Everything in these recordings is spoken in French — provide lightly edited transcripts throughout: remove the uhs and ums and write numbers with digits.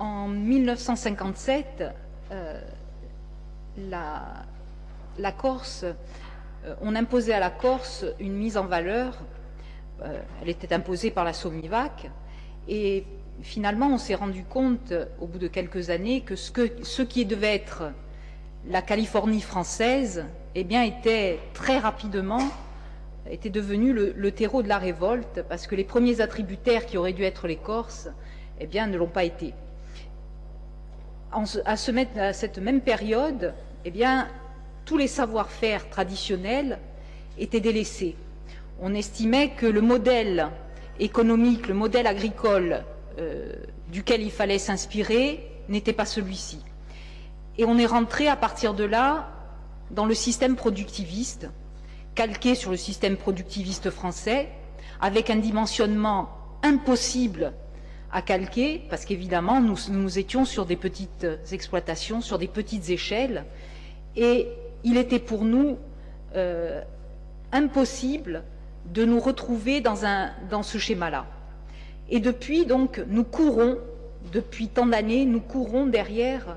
En 1957, la Corse, on imposait à la Corse une mise en valeur. Elle était imposée par la Somivac, et finalement on s'est rendu compte au bout de quelques années que ce qui devait être la Californie française, eh bien, était très rapidement devenu le terreau de la révolte, parce que les premiers attributaires qui auraient dû être les Corses, eh bien, ne l'ont pas été. À cette même période, eh bien, tous les savoir-faire traditionnels étaient délaissés. On estimait que le modèle économique, le modèle agricole duquel il fallait s'inspirer n'était pas celui-ci. Et on est rentré à partir de là dans le système productiviste, calqué sur le système productiviste français, avec un dimensionnement impossible à calquer, parce qu'évidemment nous étions sur des petites exploitations, sur des petites échelles, et il était pour nous impossible de nous retrouver dans ce schéma-là. Et depuis, donc, nous courons, depuis tant d'années, nous courons derrière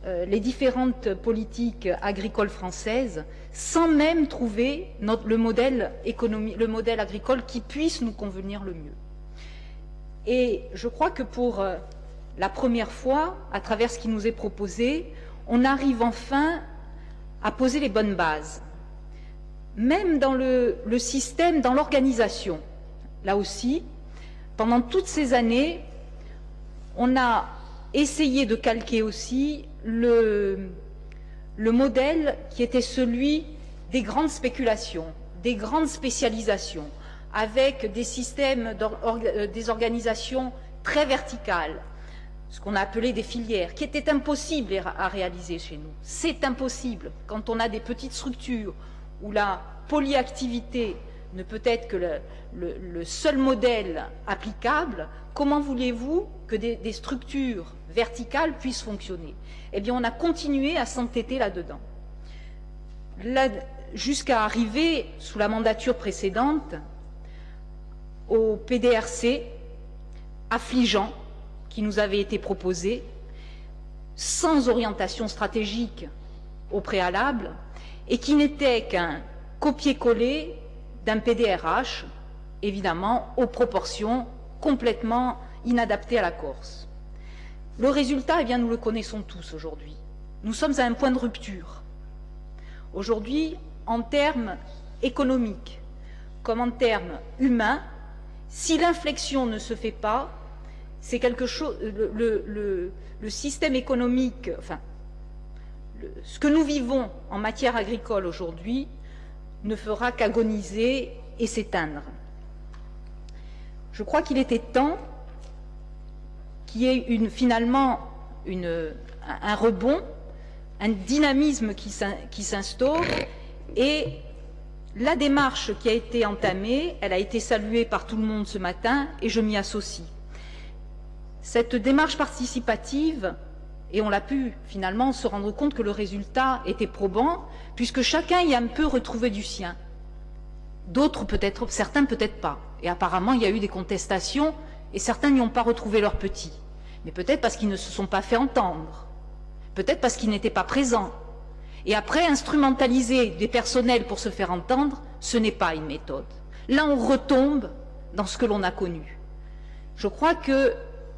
les différentes politiques agricoles françaises, sans même trouver le modèle agricole qui puisse nous convenir le mieux. Et je crois que pour la première fois, à travers ce qui nous est proposé, on arrive enfin à poser les bonnes bases. Même dans le système, dans l'organisation, là aussi, pendant toutes ces années, on a essayé de calquer aussi le modèle qui était celui des grandes spéculations, des grandes spécialisations, avec des systèmes, des organisations très verticales, ce qu'on a appelé des filières, qui étaient impossibles à réaliser chez nous. C'est impossible quand on a des petites structures où la polyactivité ne peut être que le seul modèle applicable. Comment voulez-vous que des structures verticales puissent fonctionner? Eh bien, on a continué à s'entêter là-dedans, jusqu'à arriver, sous la mandature précédente, au PDRC affligeant qui nous avait été proposé, sans orientation stratégique au préalable, et qui n'était qu'un copier-coller d'un PDRH, évidemment, aux proportions complètement inadaptées à la Corse. Le résultat, eh bien, nous le connaissons tous aujourd'hui. Nous sommes à un point de rupture. Aujourd'hui, en termes économiques, comme en termes humains, si l'inflexion ne se fait pas, c'est quelque chose. Le système économique, enfin, ce que nous vivons en matière agricole aujourd'hui, ne fera qu'agoniser et s'éteindre. Je crois qu'il était temps qu'il y ait finalement un rebond, un dynamisme qui s'instaure, et la démarche qui a été entamée, elle a été saluée par tout le monde ce matin, et je m'y associe. Cette démarche participative, et on l'a pu finalement se rendre compte que le résultat était probant, puisque chacun y a un peu retrouvé du sien. D'autres peut-être, certains peut-être pas. Et apparemment, il y a eu des contestations, et certains n'y ont pas retrouvé leurs petits. Mais peut-être parce qu'ils ne se sont pas fait entendre. Peut-être parce qu'ils n'étaient pas présents. Et après, instrumentaliser des personnels pour se faire entendre, ce n'est pas une méthode. Là, on retombe dans ce que l'on a connu. Je crois que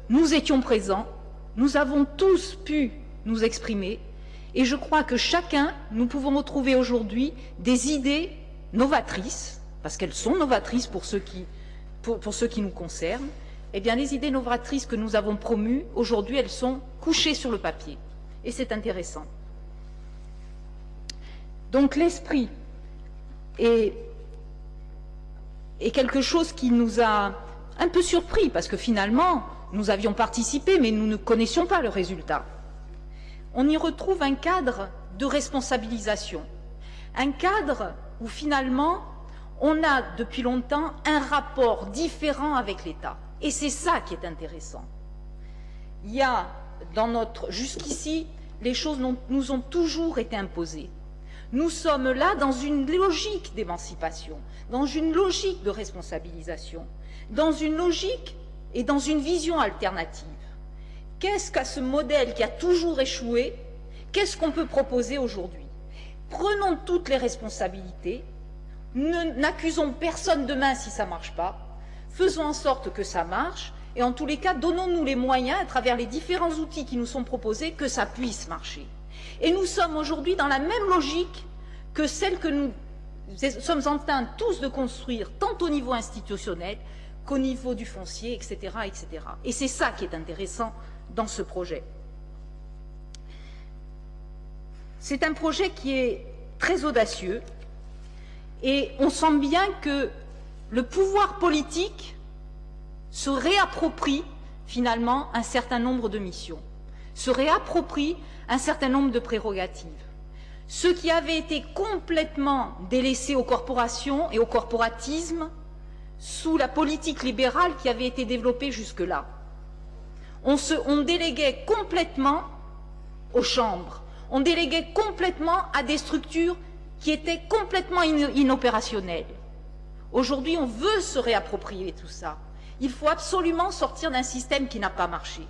nous étions présents, nous avons tous pu nous exprimer, et je crois que chacun, nous pouvons retrouver aujourd'hui des idées novatrices, parce qu'elles sont novatrices pour ceux qui nous concernent. Eh bien, les idées novatrices que nous avons promues, aujourd'hui, elles sont couchées sur le papier. Et c'est intéressant. Donc l'esprit est quelque chose qui nous a un peu surpris, parce que finalement, nous avions participé, mais nous ne connaissions pas le résultat. On y retrouve un cadre de responsabilisation, un cadre où finalement, on a depuis longtemps un rapport différent avec l'État. Et c'est ça qui est intéressant. Il y a jusqu'ici, les choses nous ont toujours été imposées. Nous sommes là dans une logique d'émancipation, dans une logique de responsabilisation, dans une logique et dans une vision alternative. Qu'est-ce qu'à ce modèle qui a toujours échoué, qu'est-ce qu'on peut proposer aujourd'hui? Prenons toutes les responsabilités, n'accusons personne demain si ça ne marche pas, faisons en sorte que ça marche, et en tous les cas, donnons-nous les moyens, à travers les différents outils qui nous sont proposés, que ça puisse marcher. Et nous sommes aujourd'hui dans la même logique que celle que nous sommes en train tous de construire, tant au niveau institutionnel qu'au niveau du foncier, etc., etc. Et c'est ça qui est intéressant dans ce projet. C'est un projet qui est très audacieux et on sent bien que le pouvoir politique se réapproprie finalement un certain nombre de missions, se réapproprie un certain nombre de prérogatives. Ceux qui avaient été complètement délaissés aux corporations et au corporatisme sous la politique libérale qui avait été développée jusque-là. On déléguait complètement aux chambres, on déléguait complètement à des structures qui étaient complètement inopérationnelles. Aujourd'hui, on veut se réapproprier tout ça. Il faut absolument sortir d'un système qui n'a pas marché.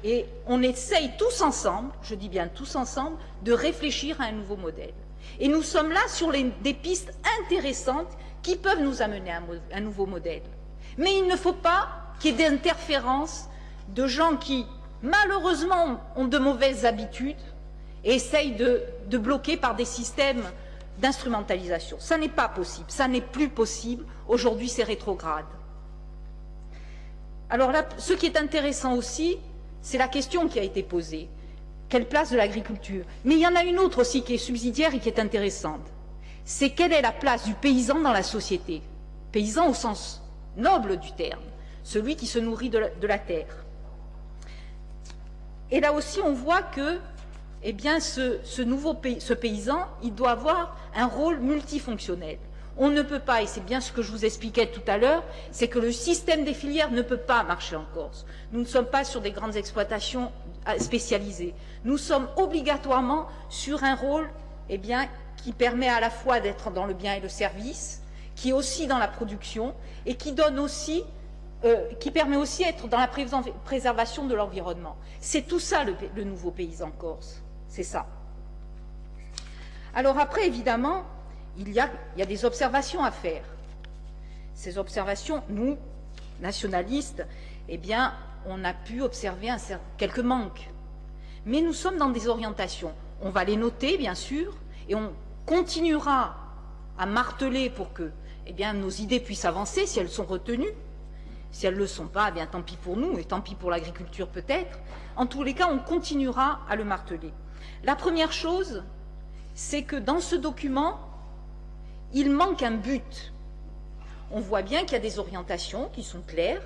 Et on essaye tous ensemble, je dis bien tous ensemble, de réfléchir à un nouveau modèle. Et nous sommes là sur des pistes intéressantes qui peuvent nous amener à un nouveau modèle. Mais il ne faut pas qu'il y ait d'interférences de gens qui, malheureusement, ont de mauvaises habitudes et essayent de bloquer par des systèmes d'instrumentalisation. Ça n'est pas possible, ça n'est plus possible. Aujourd'hui, c'est rétrograde. Alors là, ce qui est intéressant aussi, c'est la question qui a été posée. Quelle place de l'agriculture? Mais il y en a une autre aussi qui est subsidiaire et qui est intéressante. C'est quelle est la place du paysan dans la société? Paysan au sens noble du terme, celui qui se nourrit de la terre. Et là aussi, on voit que eh bien, ce paysan, il doit avoir un rôle multifonctionnel. On ne peut pas, et c'est bien ce que je vous expliquais tout à l'heure, c'est que le système des filières ne peut pas marcher en Corse. Nous ne sommes pas sur des grandes exploitations spécialisées. Nous sommes obligatoirement sur un rôle eh bien, qui permet à la fois d'être dans le bien et le service, qui est aussi dans la production et qui donne aussi qui permet aussi d'être dans la préservation de l'environnement. C'est tout ça le nouveau paysan corse, c'est ça. Alors après, évidemment, il y a des observations à faire. Ces observations, nous, nationalistes, eh bien, on a pu observer quelques manques. Mais nous sommes dans des orientations. On va les noter, bien sûr, et on continuera à marteler pour que eh bien, nos idées puissent avancer si elles sont retenues. Si elles ne le sont pas, eh bien, tant pis pour nous et tant pis pour l'agriculture peut-être. En tous les cas, on continuera à le marteler. La première chose, c'est que dans ce document, il manque un but. On voit bien qu'il y a des orientations qui sont claires,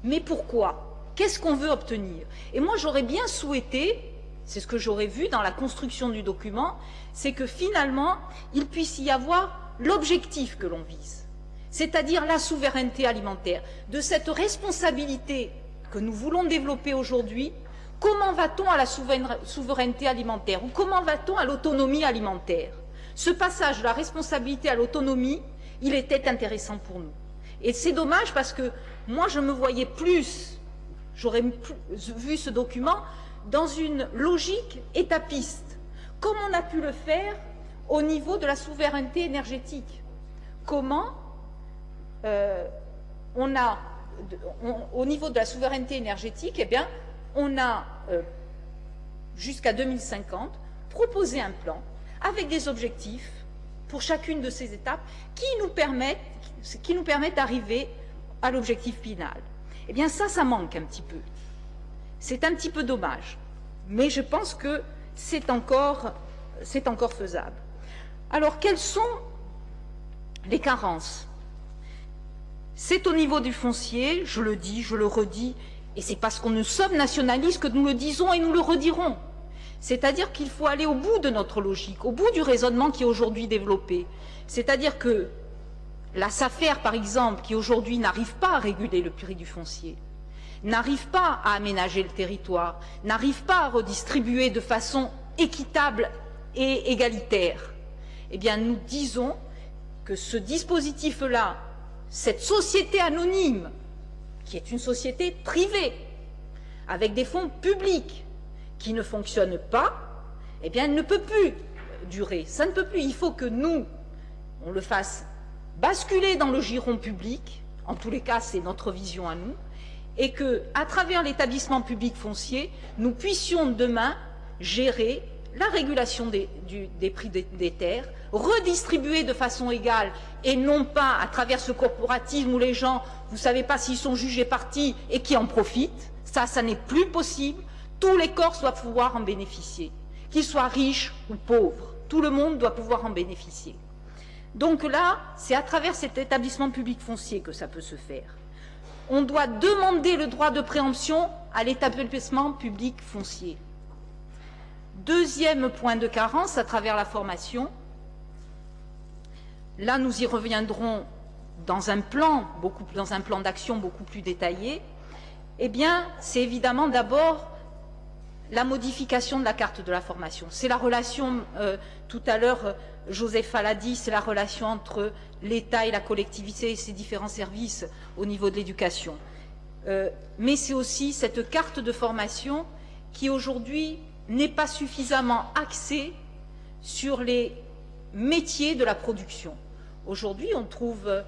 mais pourquoi? Qu'est-ce qu'on veut obtenir? Et moi, j'aurais bien souhaité, c'est ce que j'aurais vu dans la construction du document, c'est que finalement, il puisse y avoir l'objectif que l'on vise. C'est-à-dire la souveraineté alimentaire. De cette responsabilité que nous voulons développer aujourd'hui, comment va-t-on à la souveraineté alimentaire ou comment va-t-on à l'autonomie alimentaire? Ce passage de la responsabilité à l'autonomie, il était intéressant pour nous. Et c'est dommage parce que moi, je me voyais plus, j'aurais vu ce document dans une logique étapiste, comme on a pu le faire au niveau de la souveraineté énergétique. Comment au niveau de la souveraineté énergétique, eh bien, on a jusqu'à 2050 proposé un plan avec des objectifs pour chacune de ces étapes qui nous permettent d'arriver à l'objectif final. Eh bien, ça manque un petit peu. C'est un petit peu dommage, mais je pense que c'est encore faisable. Alors, quelles sont les carences? C'est au niveau du foncier, je le dis, je le redis, et c'est parce que nous sommes nationalistes que nous le disons et nous le redirons. C'est-à-dire qu'il faut aller au bout de notre logique, au bout du raisonnement qui est aujourd'hui développé. C'est-à-dire que la SAFER, par exemple, qui aujourd'hui n'arrive pas à réguler le prix du foncier, n'arrive pas à aménager le territoire, n'arrive pas à redistribuer de façon équitable et égalitaire, eh bien nous disons que ce dispositif-là, cette société anonyme, qui est une société privée, avec des fonds publics qui ne fonctionnent pas, eh bien, elle ne peut plus durer. Ça ne peut plus. Il faut que nous, on le fasse basculer dans le giron public, en tous les cas, c'est notre vision à nous, et que, à travers l'établissement public foncier, nous puissions demain gérer la régulation des prix des terres, redistribuer de façon égale et non pas à travers ce corporatisme où les gens, vous ne savez pas s'ils sont jugés partis et qui en profitent. Ça n'est plus possible. Tous les Corses doivent pouvoir en bénéficier, qu'ils soient riches ou pauvres. Tout le monde doit pouvoir en bénéficier. Donc là, c'est à travers cet établissement public foncier que ça peut se faire. On doit demander le droit de préemption à l'établissement public foncier. Deuxième point de carence à travers la formation. Là, nous y reviendrons dans un plan d'action beaucoup plus détaillé. Eh bien, c'est évidemment d'abord la modification de la carte de la formation. C'est la relation, tout à l'heure, Josepha l'a dit, c'est la relation entre l'État et la collectivité et ses différents services au niveau de l'éducation. Mais c'est aussi cette carte de formation qui aujourd'hui n'est pas suffisamment axée sur les métiers de la production. Aujourd'hui, on trouve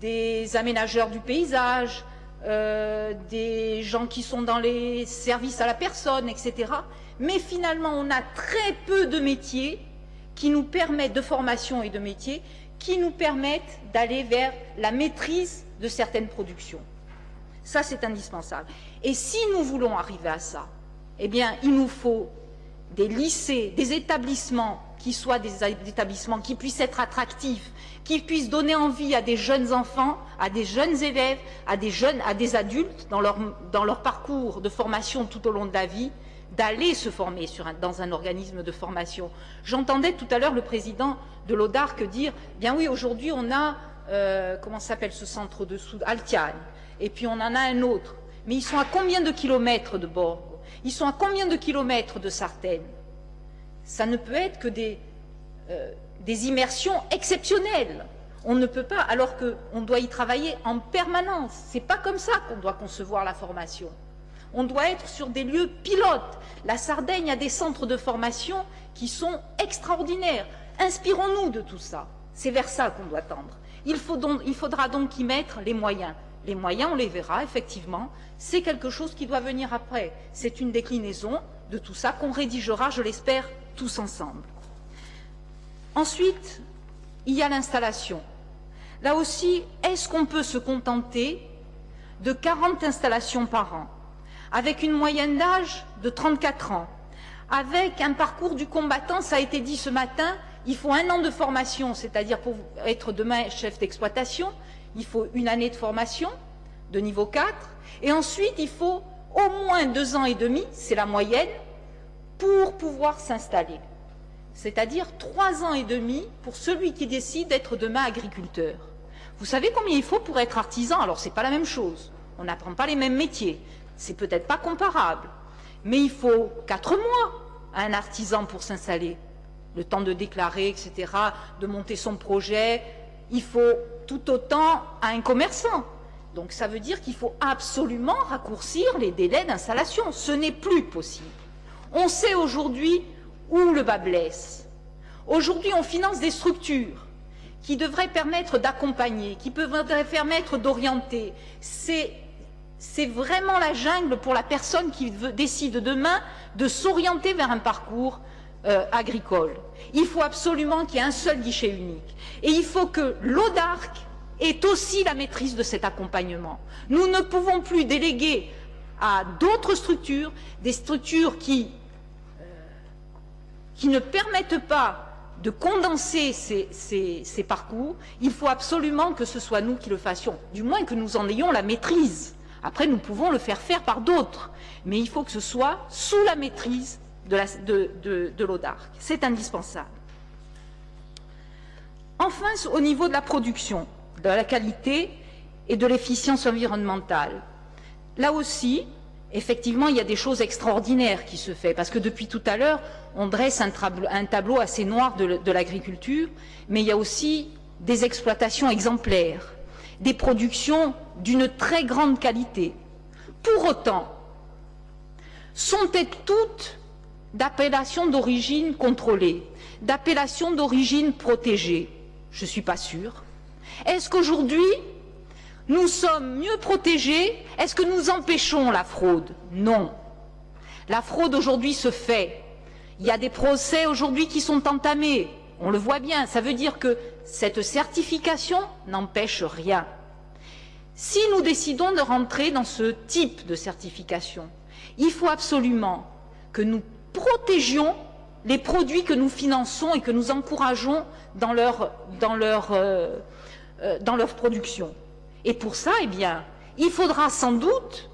des aménageurs du paysage, des gens qui sont dans les services à la personne, etc. Mais finalement, on a très peu de métiers qui nous permettent, de formation et de métiers, qui nous permettent d'aller vers la maîtrise de certaines productions. Ça, c'est indispensable. Et si nous voulons arriver à ça, eh bien, il nous faut des lycées, des établissements qui soient des établissements qui puissent être attractifs, qui puissent donner envie à des jeunes enfants, à des jeunes élèves, à des adultes dans leur parcours de formation tout au long de la vie, d'aller se former dans un organisme de formation. J'entendais tout à l'heure le président de l'ODARC dire, bien oui, aujourd'hui on a, comment s'appelle ce centre de Soude, Altiagne, et puis on en a un autre. Mais ils sont à combien de kilomètres de Borgo? Ils sont à combien de kilomètres de Sartène? Ça ne peut être que des immersions exceptionnelles. On ne peut pas, alors qu'on doit y travailler en permanence. Ce n'est pas comme ça qu'on doit concevoir la formation. On doit être sur des lieux pilotes. La Sardaigne a des centres de formation qui sont extraordinaires. Inspirons-nous de tout ça. C'est vers ça qu'on doit tendre. Il faudra donc y mettre les moyens. Les moyens, on les verra, effectivement. C'est quelque chose qui doit venir après. C'est une déclinaison de tout ça qu'on rédigera, je l'espère, tous ensemble. Ensuite, il y a l'installation. Là aussi, est-ce qu'on peut se contenter de 40 installations par an, avec une moyenne d'âge de 34 ans, avec un parcours du combattant, ça a été dit ce matin, il faut 1 an de formation, c'est-à-dire pour être demain chef d'exploitation, il faut 1 année de formation de niveau 4, et ensuite il faut au moins 2 ans et demi, c'est la moyenne, pour pouvoir s'installer. C'est-à-dire 3 ans et demi pour celui qui décide d'être demain agriculteur. Vous savez combien il faut pour être artisan? Alors, ce n'est pas la même chose. On n'apprend pas les mêmes métiers. C'est peut-être pas comparable. Mais il faut 4 mois à un artisan pour s'installer. Le temps de déclarer, etc., de monter son projet. Il faut tout autant à un commerçant. Donc, ça veut dire qu'il faut absolument raccourcir les délais d'installation. Ce n'est plus possible. On sait aujourd'hui où le bas blesse. Aujourd'hui, on finance des structures qui devraient permettre d'accompagner, qui devraient permettre d'orienter. C'est vraiment la jungle pour la personne qui décide demain de s'orienter vers un parcours agricole. Il faut absolument qu'il y ait un seul guichet unique. Et il faut que l'ODARC ait aussi la maîtrise de cet accompagnement. Nous ne pouvons plus déléguer à d'autres structures, des structures qui ne permettent pas de condenser ces parcours. Il faut absolument que ce soit nous qui le fassions, du moins que nous en ayons la maîtrise. Après, nous pouvons le faire par d'autres, mais il faut que ce soit sous la maîtrise de l'ODARC. C'est indispensable. Enfin, au niveau de la production, de la qualité et de l'efficience environnementale, là aussi, effectivement, il y a des choses extraordinaires qui se font, parce que depuis tout à l'heure, on dresse un tableau assez noir de l'agriculture, mais il y a aussi des exploitations exemplaires, des productions d'une très grande qualité. Pour autant, sont-elles toutes d'appellation d'origine contrôlée, d'appellation d'origine protégée? Je ne suis pas sûre. Est-ce qu'aujourd'hui, nous sommes mieux protégés? Est-ce que nous empêchons la fraude? Non. La fraude aujourd'hui se fait. Il y a des procès aujourd'hui qui sont entamés. On le voit bien. Ça veut dire que cette certification n'empêche rien. Si nous décidons de rentrer dans ce type de certification, il faut absolument que nous protégions les produits que nous finançons et que nous encourageons dans leur production. Et pour ça, eh bien, il faudra sans doute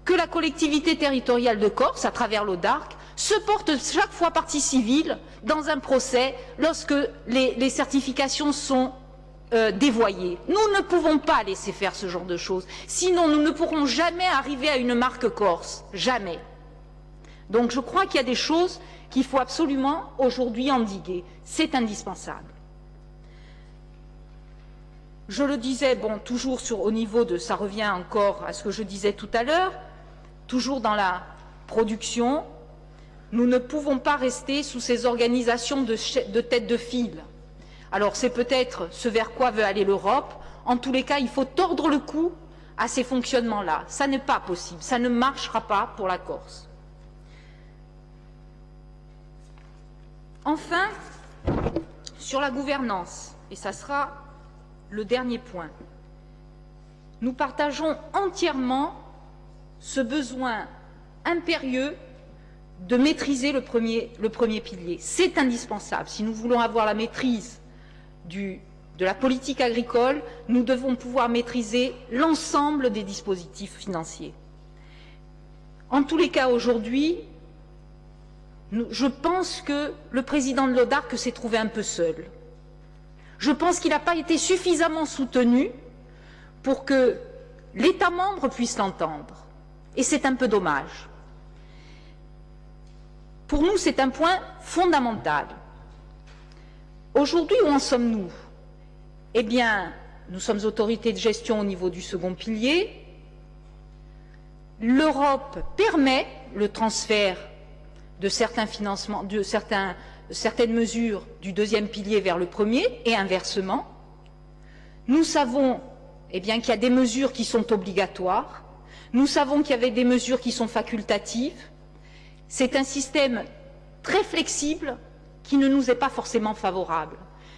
que la collectivité territoriale de Corse, à travers l'ODARC, se porte chaque fois partie civile dans un procès lorsque les certifications sont dévoyées. Nous ne pouvons pas laisser faire ce genre de choses, sinon nous ne pourrons jamais arriver à une marque corse, jamais. Donc je crois qu'il y a des choses qu'il faut absolument aujourd'hui endiguer, c'est indispensable. Je le disais, bon, toujours au niveau de, ça revient encore à ce que je disais tout à l'heure, toujours dans la production, nous ne pouvons pas rester sous ces organisations de tête de file. Alors c'est peut-être ce vers quoi veut aller l'Europe. En tous les cas, il faut tordre le cou à ces fonctionnements-là. Ça n'est pas possible, ça ne marchera pas pour la Corse. Enfin, sur la gouvernance, et ça sera le dernier point, nous partageons entièrement ce besoin impérieux de maîtriser le premier pilier. C'est indispensable. Si nous voulons avoir la maîtrise de la politique agricole, nous devons pouvoir maîtriser l'ensemble des dispositifs financiers. En tous les cas, aujourd'hui, je pense que le président de l'ODARC s'est trouvé un peu seul. Je pense qu'il n'a pas été suffisamment soutenu pour que l'État membre puisse l'entendre. Et c'est un peu dommage. Pour nous, c'est un point fondamental. Aujourd'hui, où en sommes-nous? Eh bien, nous sommes autorités de gestion au niveau du second pilier. L'Europe permet le transfert de certains financements, de certaines mesures du deuxième pilier vers le premier et inversement. Nous savons qu'il y a des mesures qui sont obligatoires. Nous savons qu'il y avait des mesures qui sont facultatives. C'est un système très flexible qui ne nous est pas forcément favorable.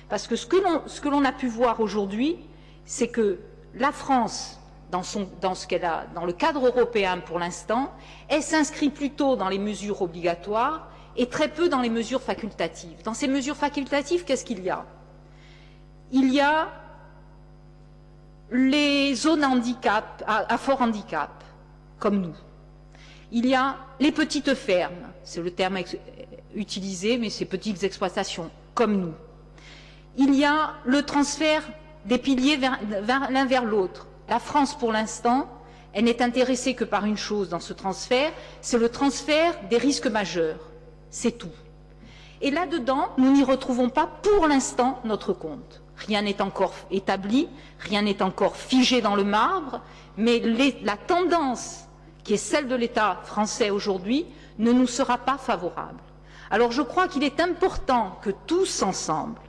Parce que ce que l'on a pu voir aujourd'hui, c'est que la France, dans le cadre européen pour l'instant, elle s'inscrit plutôt dans les mesures obligatoires et très peu dans les mesures facultatives. Dans ces mesures facultatives, qu'est-ce qu'il y a? Il y a les zones à fort handicap, comme nous. Il y a les petites fermes, c'est le terme utilisé, mais ces petites exploitations, comme nous. Il y a le transfert des piliers l'un vers l'autre. La France, pour l'instant, elle n'est intéressée que par une chose dans ce transfert, c'est le transfert des risques majeurs. C'est tout. Et là-dedans, nous n'y retrouvons pas pour l'instant notre compte. Rien n'est encore établi, rien n'est encore figé dans le marbre, mais la tendance qui est celle de l'État français aujourd'hui, ne nous sera pas favorable. Alors je crois qu'il est important que tous ensemble,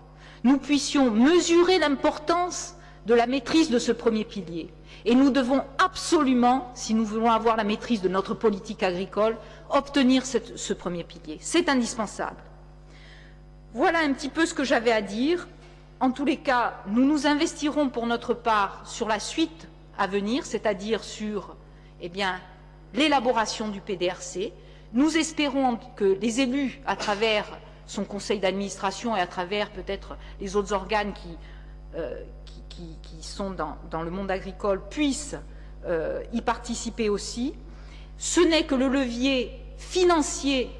nous puissions mesurer l'importance de la maîtrise de ce premier pilier. Et nous devons absolument, si nous voulons avoir la maîtrise de notre politique agricole, obtenir ce premier pilier. C'est indispensable. Voilà un petit peu ce que j'avais à dire. En tous les cas, nous nous investirons pour notre part sur la suite à venir, c'est-à-dire sur l'élaboration du PDRC. Nous espérons que les élus, à travers son conseil d'administration et à travers peut-être les autres organes qui sont dans le monde agricole, puissent y participer aussi. Ce n'est que le levier financier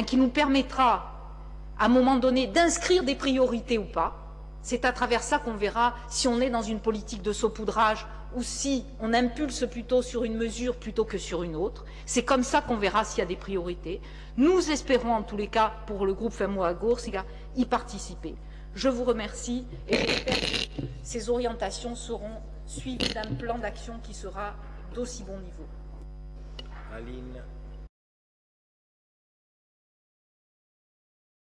qui nous permettra, à un moment donné, d'inscrire des priorités ou pas. C'est à travers ça qu'on verra si on est dans une politique de saupoudrage ou si on impulse plutôt sur une mesure plutôt que sur une autre. C'est comme ça qu'on verra s'il y a des priorités. Nous espérons en tous les cas, pour le groupe FEMO-AGORS, y participer. Je vous remercie et j'espère que ces orientations seront suivies d'un plan d'action qui sera d'aussi bon niveau. Aline.